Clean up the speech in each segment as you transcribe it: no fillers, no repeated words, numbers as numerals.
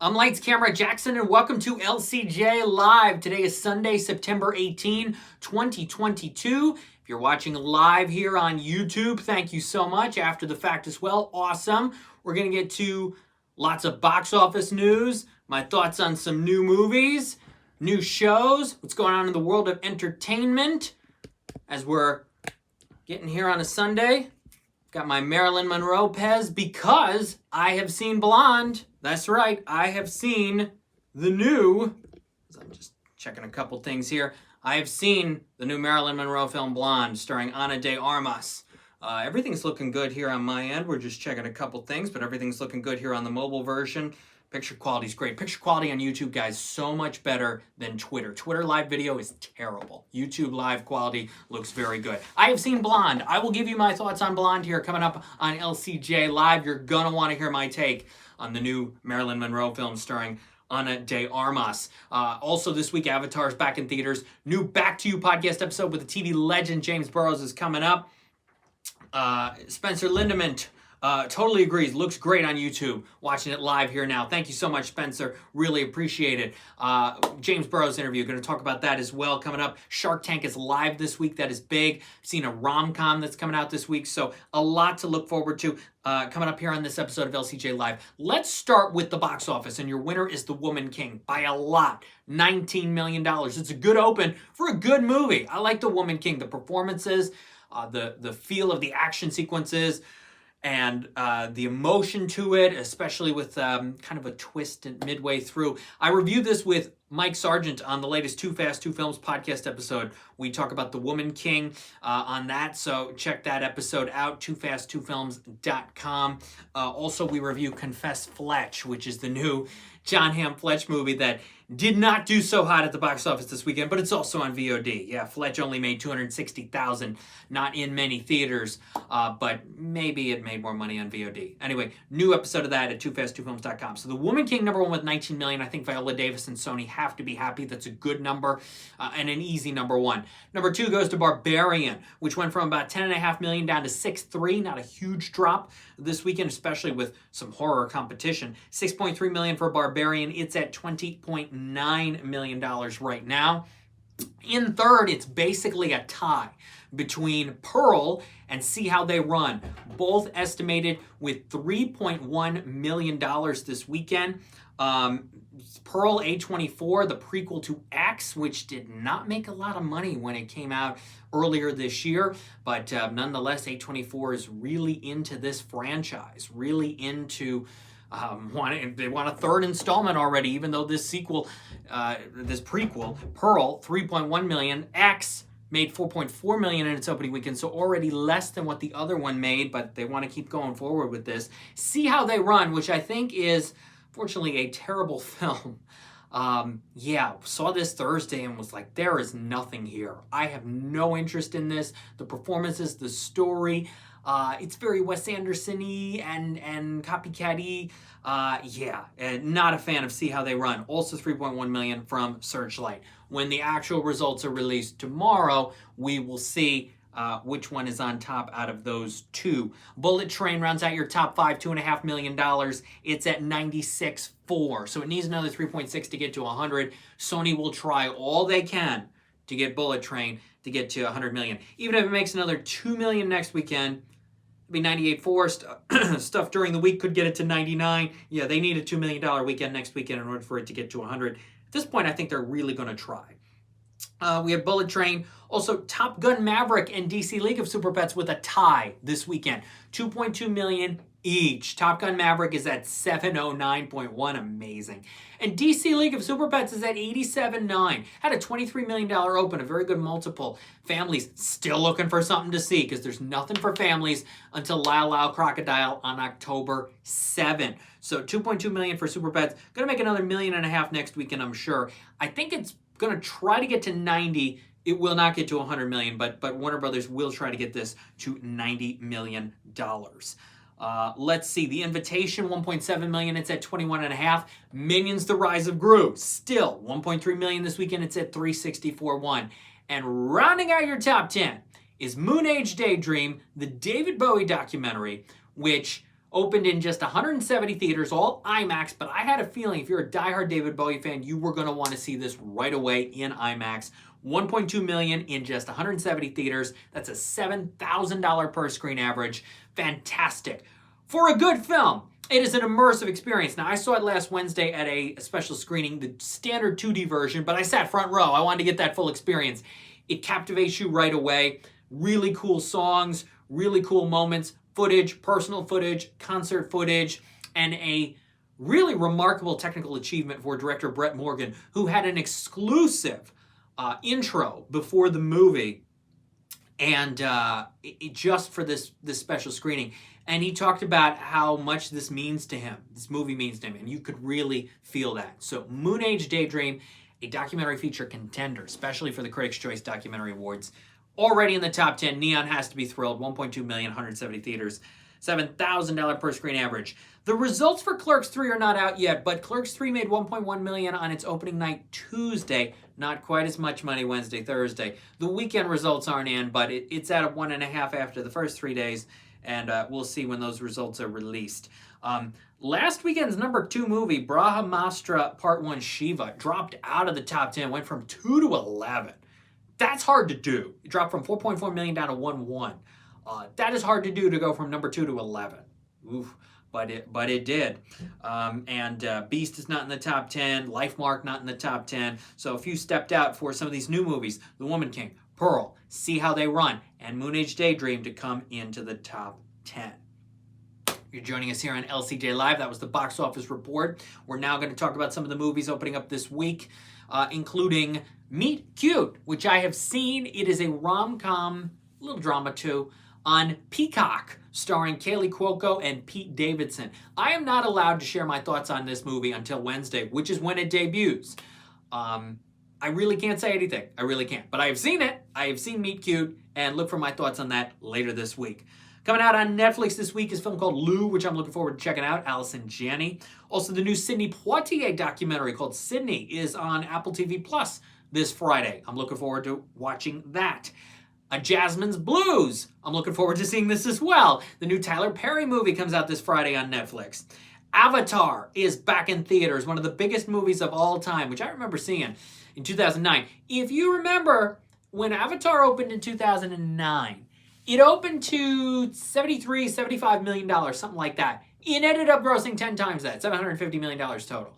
I'm Lights Camera Jackson, and welcome to LCJ Live. Today is Sunday, September 18, 2022. If you're watching live here on YouTube, thank you so much. After the fact as well, awesome. We're going to get to lots of box office news, my thoughts on some new movies, new shows, what's going on in the world of entertainment as we're getting here on a Sunday. Got my Marilyn Monroe Pez because I have seen Blonde. That's right, I have seen the new, I'm just checking a couple things here. I have seen the new Marilyn Monroe film Blonde starring Ana de Armas. Everything's looking good here on my end. We're just checking a couple things, but everything's looking good here on the mobile version. Picture quality's great. Picture quality on YouTube, guys, so much better than Twitter. Twitter live video is terrible. YouTube live quality looks very good. I have seen Blonde. I will give you my thoughts on Blonde here coming up on LCJ Live. You're gonna want to hear my take on the new Marilyn Monroe film starring Ana de Armas. Also this week, Avatar's back in theaters. New Back to You podcast episode with the TV legend James Burrows is coming up. Spencer Lindemann totally agrees. Looks great on YouTube. Watching it live here now. Thank you so much, Spencer. Really appreciate it. James Burrows interview. Going to talk about that as well coming up. Shark Tank is live this week. That is big. I've seen a rom-com that's coming out this week. So a lot to look forward to coming up here on this episode of LCJ Live. Let's start with the box office. And your winner is The Woman King by a lot. $19 million. It's a good open for a good movie. I like The Woman King. The performances, the feel of the action sequences, and the emotion to it, especially with kind of a twist midway through. I reviewed this with Mike Sargent on the latest Too Fast, Two Films podcast episode. We talk about The Woman King on that, so check that episode out, toofast2films.com. Also, we review Confess Fletch, which is the new John Hamm Fletch movie that did not do so hot at the box office this weekend, but it's also on VOD. Yeah, Fletch only made $260,000, not in many theaters, but maybe it made more money on VOD. Anyway, new episode of that at toofast2films.com. So The Woman King, number one with $19 million. I think Viola Davis and Sony have to be happy. That's a good number and an easy number one. Number two goes to Barbarian, which went from about $10.5 million down to $6.3. Not a huge drop this weekend, especially with some horror competition. $6.3 million for Barbarian. It's at $20.9 million right now. In third, it's basically a tie between Pearl and See How They Run, both estimated with $3.1 million this weekend. Pearl A24, the prequel to X, which did not make a lot of money when it came out earlier this year, but nonetheless, A24 is really into this franchise, really into they want a third installment already, even though this sequel, this prequel, Pearl, $3.1 million, X made $4.4 million in its opening weekend, so already less than what the other one made, but they want to keep going forward with this. See How They Run, which I think is, fortunately, a terrible film. Saw this Thursday and was like, there is nothing here. I have no interest in this. The performances, the story, it's very Wes Anderson-y and copycat-y. Not a fan of See How They Run. Also $3.1 million from Searchlight. When the actual results are released tomorrow, we will see which one is on top out of those two. Bullet Train rounds out your top five, $2.5 million. It's at 96.4, so it needs another 3.6 to get to 100. Sony will try all they can to get Bullet Train to get to 100 million. Even if it makes another 2 million next weekend, it'll be 98.4. Stuff during the week could get it to 99. Yeah, they need a $2 million weekend next weekend in order for it to get to 100. At this point, I think they're really going to try. We have Bullet Train. Also, Top Gun Maverick and DC League of Super Pets with a tie this weekend. 2.2 million each. Top Gun Maverick is at 709.1. Amazing. And DC League of Super Pets is at 87.9. Had a $23 million open, a very good multiple. Families still looking for something to see because there's nothing for families until Lyle Lyle Crocodile on October 7. So 2.2 million for Super Pets. Going to make another $1.5 million next weekend, I'm sure. I think it's going to try to get to 90. It will not get to 100 million, but Warner Brothers will try to get this to $90 million. Let's see. The Invitation, 1.7 million. It's at 21.5. Minions: The Rise of Gru, still 1.3 million this weekend. It's at 364.1. And rounding out your top 10 is Moon Age Daydream, the David Bowie documentary, which Opened in just 170 theaters, all IMAX, but I had a feeling if you're a diehard David Bowie fan, you were going to want to see this right away in IMAX. 1.2 million in just 170 theaters. That's a $7,000 per screen average. Fantastic. For a good film, it is an immersive experience. Now, I saw it last Wednesday at a special screening, the standard 2D version, but I sat front row. I wanted to get that full experience. It captivates you right away. Really cool songs, really cool moments, footage, personal footage, concert footage, and a really remarkable technical achievement for director Brett Morgan, who had an exclusive intro before the movie, and just for this special screening. And he talked about how much this means to him, this movie means to him, and you could really feel that. So Moon Age Daydream, a documentary feature contender, especially for the Critics' Choice Documentary Awards. Already in the top 10, Neon has to be thrilled. 1.2 million, 170 theaters, $7,000 per screen average. The results for Clerks 3 are not out yet, but Clerks 3 made 1.1 million on its opening night Tuesday. Not quite as much money Wednesday, Thursday. The weekend results aren't in, but it's at a 1.5 after the first 3 days, and we'll see when those results are released. Last weekend's number 2 movie, Brahmastra Part 1 Shiva, dropped out of the top 10, went from 2 to 11. That's hard to do. It dropped from 4.4 million down to 1.1. That is hard to do, to go from number 2 to 11. Oof, but it did. Beast is not in the top 10. Lifemark not in the top 10. So a few stepped out for some of these new movies. The Woman King, Pearl, See How They Run, and Moon Age Daydream to come into the top 10. You're joining us here on LCJ Live. That was the box office report. We're now going to talk about some of the movies opening up this week, including Meet Cute, which I have seen. It is a rom-com, a little drama too, on Peacock, starring Kaylee Cuoco and Pete Davidson. I am not allowed to share my thoughts on this movie until Wednesday, which is when it debuts. I really can't say anything. I really can't. But I have seen it. I have seen Meet Cute, and look for my thoughts on that later this week. Coming out on Netflix this week is a film called Lou, which I'm looking forward to checking out. Allison Janney. Also, the new Sidney Poitier documentary called Sydney is on Apple TV Plus this Friday. I'm looking forward to watching that. A Jasmine's Blues. I'm looking forward to seeing this as well. The new Tyler Perry movie comes out this Friday on Netflix. Avatar is back in theaters, one of the biggest movies of all time, which I remember seeing in 2009. If you remember, when Avatar opened in 2009, it opened to $73, $75 million, something like that. It ended up grossing 10 times that, $750 million total.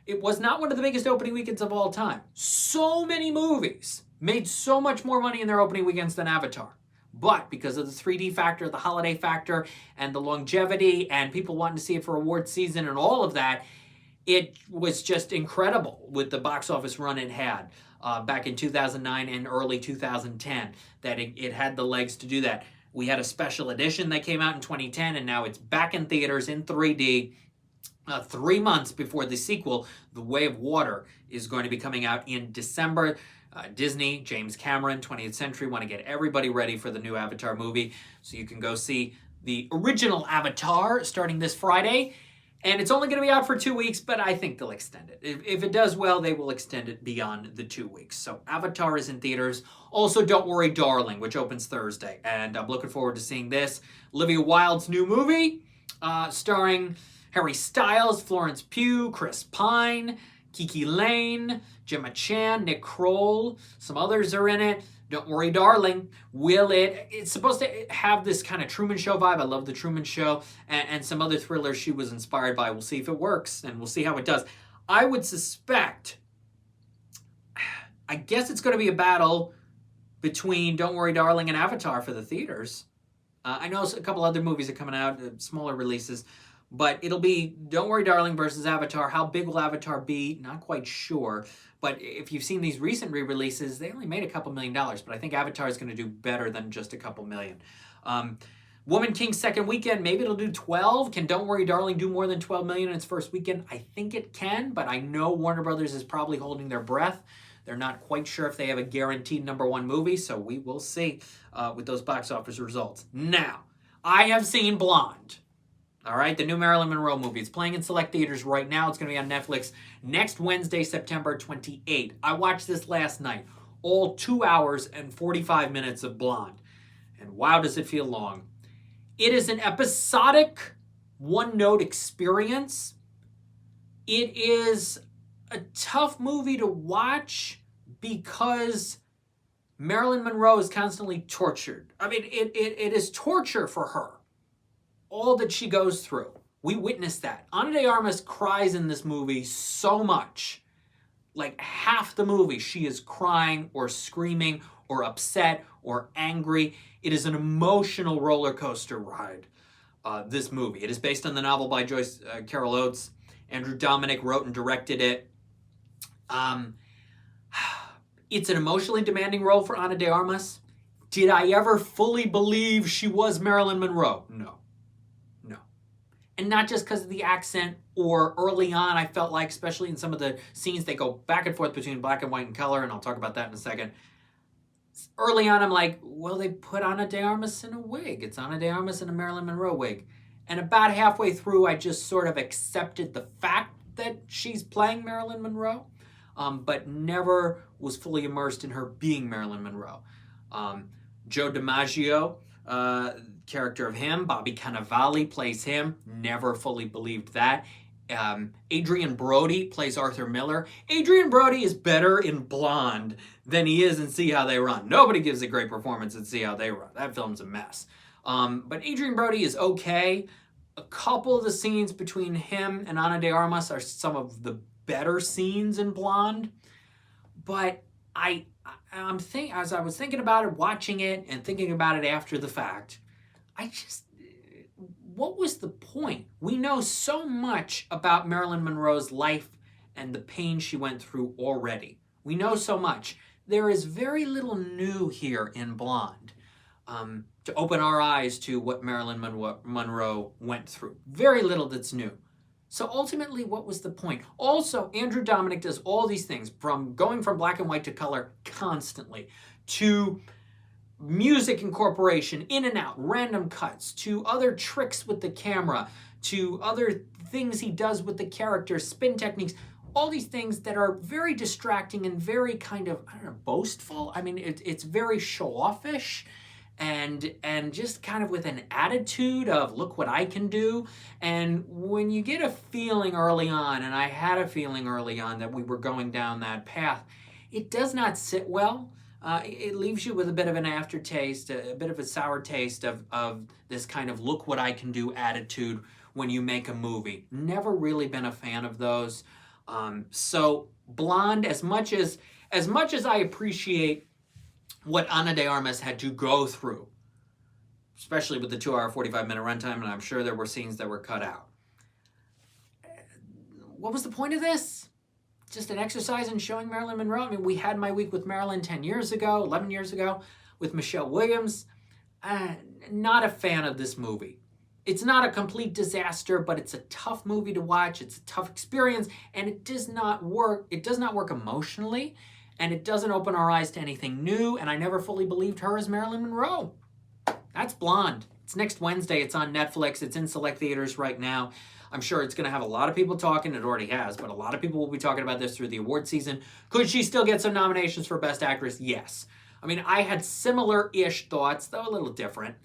It was not one of the biggest opening weekends of all time. So many movies made so much more money in their opening weekends than Avatar. But because of the 3D factor, the holiday factor, and the longevity, and people wanting to see it for award season and all of that, it was just incredible with the box office run it had back in 2009 and early 2010, that it had the legs to do that. We had a special edition that came out in 2010, and now it's back in theaters in 3D 3 months before the sequel, The Way of Water, is going to be coming out in December. Disney, James Cameron, 20th Century want to get everybody ready for the new Avatar movie, so you can go see the original Avatar starting this Friday. And it's only going to be out for 2 weeks, but I think they'll extend it. If it does well, they will extend it beyond the 2 weeks. So Avatar is in theaters. Also, Don't Worry, Darling, which opens Thursday. And I'm looking forward to seeing this. Olivia Wilde's new movie, starring Harry Styles, Florence Pugh, Chris Pine, Kiki Lane, Gemma Chan, Nick Kroll. Some others are in it. Don't Worry, Darling. It's supposed to have this kind of Truman Show vibe. I love the Truman Show, and some other thrillers she was inspired by. We'll see if it works, and we'll see how it does. I would suspect, I guess it's going to be a battle between Don't Worry, Darling and Avatar for the theaters. I know a couple other movies are coming out, smaller releases, but it'll be Don't Worry, Darling versus Avatar. How big will Avatar be? Not quite sure. But if you've seen these recent re-releases, they only made a couple $1 million. But I think Avatar is going to do better than just a couple million. Woman King's second weekend, maybe it'll do 12. Can Don't Worry, Darling do more than 12 million in its first weekend? I think it can, but I know Warner Brothers is probably holding their breath. They're not quite sure if they have a guaranteed #1 movie, so we will see with those box office results. Now, I have seen Blonde. All right, the new Marilyn Monroe movie. It's playing in select theaters right now. It's going to be on Netflix next Wednesday, September 28th. I watched this last night. All 2 hours and 45 minutes of Blonde. And wow, does it feel long. It is an episodic one-note experience. It is a tough movie to watch because Marilyn Monroe is constantly tortured. I mean, it is torture for her, all that she goes through. We witness that. Ana de Armas cries in this movie so much. Like half the movie, she is crying or screaming or upset or angry. It is an emotional roller coaster ride, this movie. It is based on the novel by Joyce Carol Oates. Andrew Dominik wrote and directed it. It's an emotionally demanding role for Ana de Armas. Did I ever fully believe she was Marilyn Monroe? No. And not just because of the accent, or early on, I felt like, especially in some of the scenes, they go back and forth between black and white and color, and I'll talk about that in a second. Early on, I'm like, well, they put Ana de Armas in a wig. It's Ana de Armas in a Marilyn Monroe wig. And about halfway through, I just sort of accepted the fact that she's playing Marilyn Monroe, but never was fully immersed in her being Marilyn Monroe. Joe DiMaggio, character of him, Bobby Cannavale plays him. Never fully believed that. Adrian Brody plays Arthur Miller. Adrian Brody is better in Blonde than he is in See How They Run. Nobody gives a great performance in See How They Run. That film's a mess. But Adrian Brody is okay. A couple of the scenes between him and Ana de Armas are some of the better scenes in Blonde. But as I was thinking about it, watching it, and thinking about it after the fact, what was the point? We know so much about Marilyn Monroe's life and the pain she went through already. We know so much. There is very little new here in Blonde to open our eyes to what Marilyn Monroe went through. Very little that's new. So ultimately, what was the point? Also, Andrew Dominik does all these things, from going from black and white to color constantly, to music incorporation, in and out, random cuts, to other tricks with the camera, to other things he does with the characters, spin techniques, all these things that are very distracting and very kind of, I don't know, boastful. I mean, it's very show-offish and just kind of with an attitude of, look what I can do. And when you get a feeling early on, and I had a feeling early on that we were going down that path, it does not sit well. It leaves you with a bit of an aftertaste, a bit of a sour taste of this kind of look what I can do attitude when you make a movie. Never really been a fan of those. So Blonde, as much as I appreciate what Ana de Armas had to go through, especially with the 2-hour, 45-minute runtime, and I'm sure there were scenes that were cut out. What was the point of this? Just an exercise in showing Marilyn Monroe? I mean, we had My Week with Marilyn 10 years ago, 11 years ago, with Michelle Williams. Not a fan of this movie. It's not a complete disaster, but it's a tough movie to watch. It's a tough experience, and it does not work. It does not work emotionally, and it doesn't open our eyes to anything new, and I never fully believed her as Marilyn Monroe. That's Blonde. It's next Wednesday. It's on Netflix. It's in select theaters right now. I'm sure it's going to have a lot of people talking. It already has, but a lot of people will be talking about this through the award season. Could she still get some nominations for Best Actress? Yes. I mean, I had similar-ish thoughts, though a little different.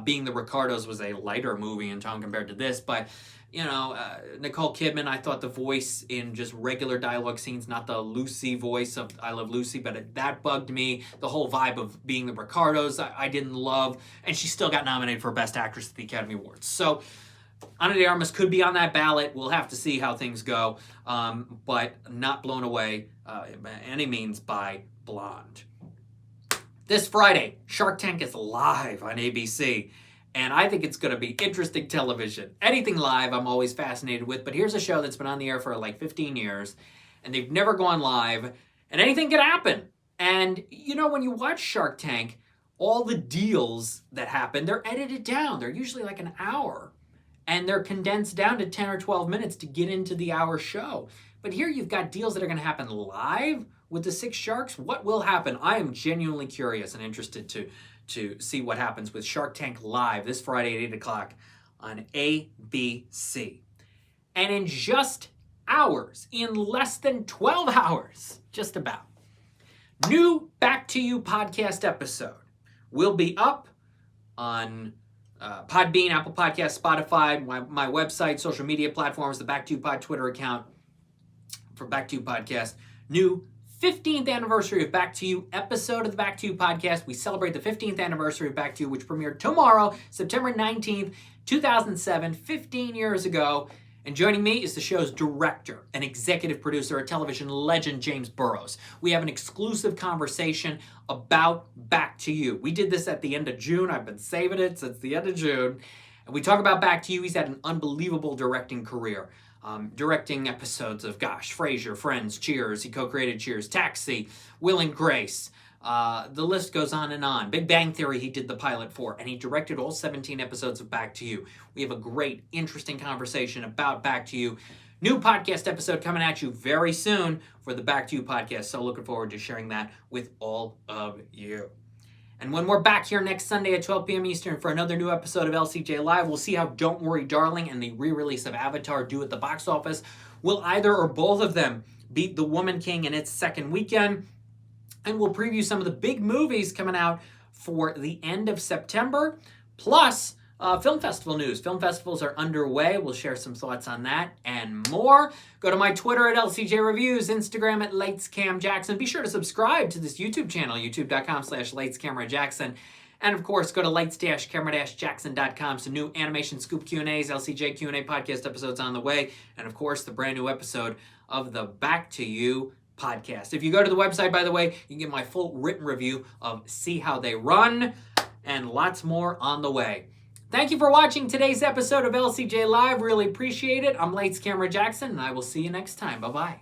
Being the Ricardos was a lighter movie in tone compared to this, but, you know, Nicole Kidman, I thought the voice in just regular dialogue scenes, not the Lucy voice of I Love Lucy, but that bugged me. The whole vibe of being the Ricardos, I didn't love, and she still got nominated for Best Actress at the Academy Awards. So Ana de Armas could be on that ballot. We'll have to see how things go, but not blown away by any means by Blonde. This Friday, Shark Tank is live on ABC, and I think it's going to be interesting television. Anything live I'm always fascinated with, but here's a show that's been on the air for like 15 years, and they've never gone live, and anything can happen. And, you know, when you watch Shark Tank, all the deals that happen, they're edited down. They're usually like an hour, and they're condensed down to 10 or 12 minutes to get into the hour show. But here you've got deals that are going to happen live with the 6 sharks. What will happen? I am genuinely curious and interested to see what happens with Shark Tank Live this Friday at 8 o'clock on ABC. And in just hours, in less than 12 hours, just about, new Back to You podcast episode will be up on Podbean, Apple Podcasts, Spotify, my website, social media platforms, the Back to You Pod Twitter account for Back to You Podcast. New 15th anniversary of Back to You episode of the Back to You Podcast. We celebrate the 15th anniversary of Back to You, which premiered tomorrow, September 19th, 2007, 15 years ago. And joining me is the show's director and executive producer, a television legend, James Burrows. We have an exclusive conversation about Back to You. We did this at the end of June. I've been saving it since the end of June. And we talk about Back to You. He's had an unbelievable directing career. Directing episodes of, Frasier, Friends, Cheers. He co-created Cheers, Taxi, Will and Grace. The list goes on and on. Big Bang Theory he did the pilot for, and he directed all 17 episodes of Back to You. We have a great, interesting conversation about Back to You. New podcast episode coming at you very soon for the Back to You podcast, so looking forward to sharing that with all of you. And when we're back here next Sunday at 12 p.m. Eastern for another new episode of LCJ Live, we'll see how Don't Worry Darling and the re-release of Avatar do at the box office. Will either or both of them beat The Woman King in its second weekend? And we'll preview some of the big movies coming out for the end of September, plus film festival news. Film festivals are underway. We'll share some thoughts on that and more. Go to my Twitter at LCJ Reviews, Instagram at LatesCamJackson. Be sure to subscribe to this YouTube channel, youtube.com/LatesCameraJackson. And of course, go to lights-camera-jackson.com. Some new animation scoop Q&As, LCJ Q&A podcast episodes on the way. And of course, the brand new episode of the Back to You podcast. If you go to the website, by the way, you can get my full written review of See How They Run and lots more on the way. Thank you for watching today's episode of LCJ Live. Really appreciate it. I'm Lights Camera Jackson, and I will see you next time. Bye-bye.